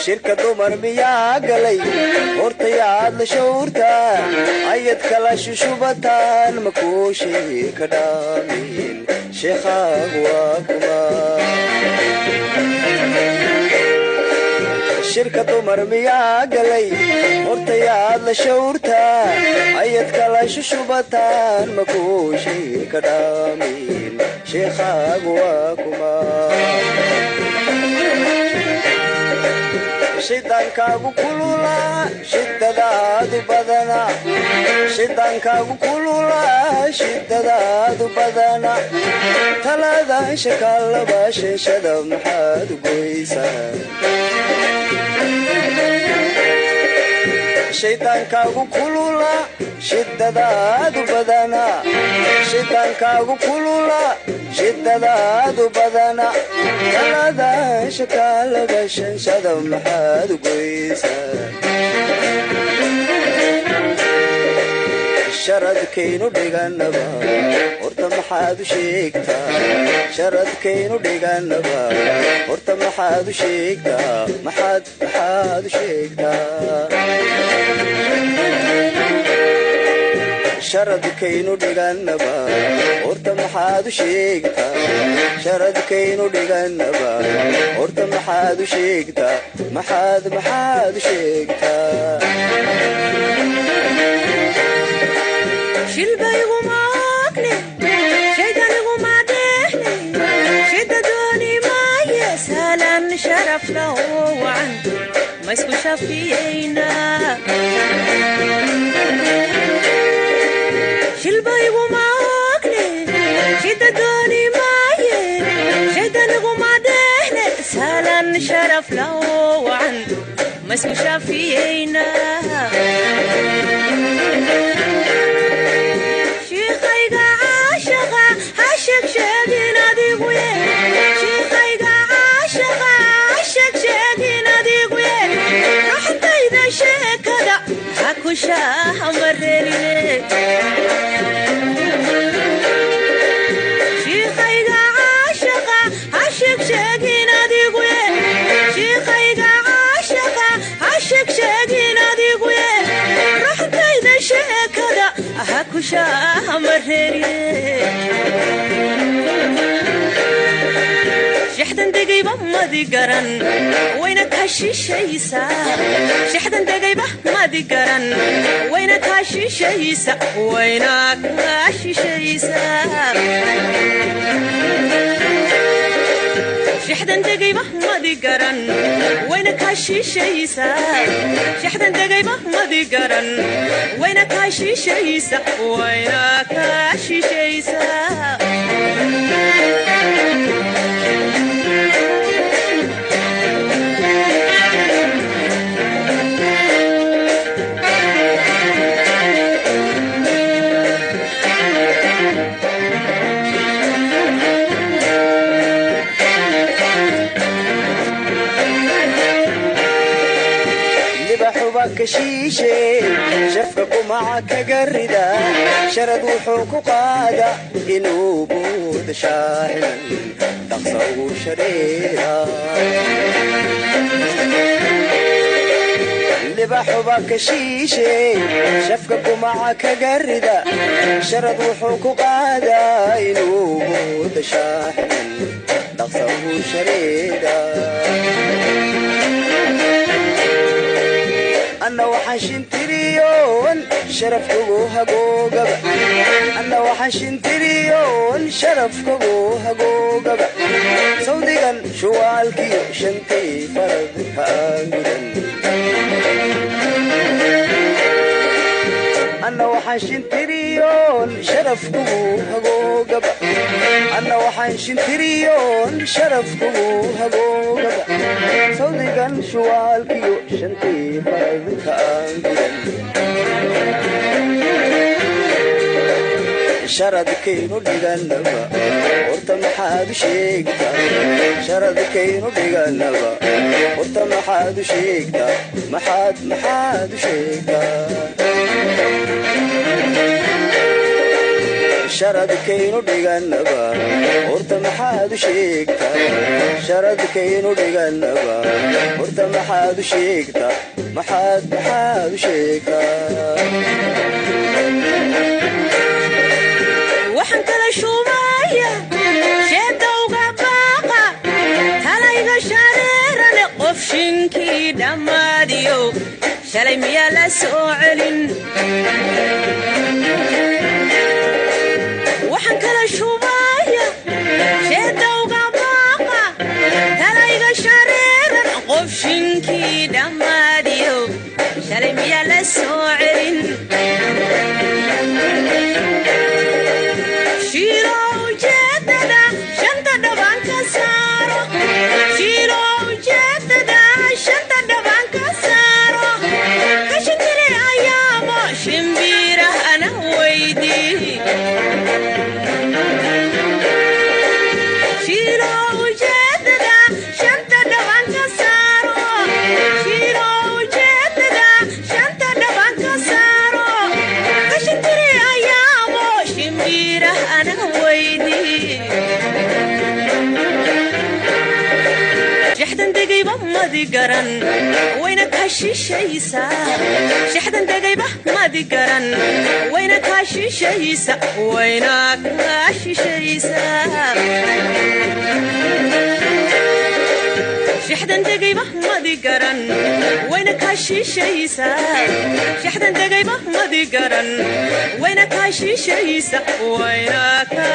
shirka dumar miyaa galay hortayaad la shawrta ayad kala shushubataan makuushii ka dhaamin sheekhaag waa kuma shirka dumar miyaa galay hortayaad la shawrta ayad kala shushubataan makuushii ka dhaamin sheekhaag waa kuma shidaankaagu kulula shidadaadu badana shidaankaagu kulula shidadaadu badana talada shakaalaba sheeshada maxaad goysaa shidaankaagu kulula shidadaadu badana shidaankaagu kulula shidadaadu badana talada shakaalaba sheeshada maxaad goysaa sharadkaynu dhiganaba horta maxaad u sheegtaa sharadkaynu dhiganaba horta maxaad u sheegtaa maxaad u sheegtaa sharadkaynu dhiganaba horta maxaad u sheegtaa sharadkaynu dhiganaba horta maxaad u sheegtaa maxaad u sheegtaa shilbaygu maaqne shaydanigu madheexne shidadoni maaye saalan sharafla oo wacan ma isku shafiyeyna shilbaygu maaqne shidadoni maaye shaydanigu madheexne saalan sharafla oo wacan ma isku shafiyeyna شحدن دقيبة ما دي قرن وينك هالشيشيسة شحدن دقيبة ما دي قرن وينك هالشيشيسة وينك هالشيشيسة شحدن دقيبة ما دي قرن وينك هالشيشيسة شحدن دقيبة ما دي قرن وينك هالشيشيسة وينك هالشيشيسة كشيشة شفك معك قردا شرد وحوك قادا إنو بود شاحنا تقصو شريرا اللي بحبك شيشة شفك معك قردا شرد وحوك قادا إنو بود شاحنا تقصو شريرا أنا وحشين تريون شرف كوها جوجا أنا وحشين تريون شرف كوها جوجا سوديان شوالكي شنتي فرد هانجن أنا وحشين تريون شرف كوها جوجا أنا وحشين تريون شرف كوها جوجا سوديان شوالكي شنتي فرد sharadkaynu dhiganaba horta maxaad u sheegtaa sharadkaynu dhiganaba horta maxaad u sheegtaa maxaad u sheegtaa sharadkaynu dhiganaba horta maxaad u sheegtaa sharadkaynu dhiganaba horta maxaad u sheegtaa maxaad u sheegtaa waxaan kala shubaya sheedowga baaqa talayga shareerane qof shinkii dhammaadiyo shalay miyaa la soo celin waxaan kala shubaya sheedowga baaqa talayga shareeran qof shinkii dhammaadiyo shalay miyaa la soo celin garan wayna ka shishaysa shaxdan dagayba madi garan wayna ka shishaysa wayna ka shishaysa shaxdan dagayba madi garan wayna ka shishaysa shaxdan dagayba madi garan wayna ka shishaysa wayna ka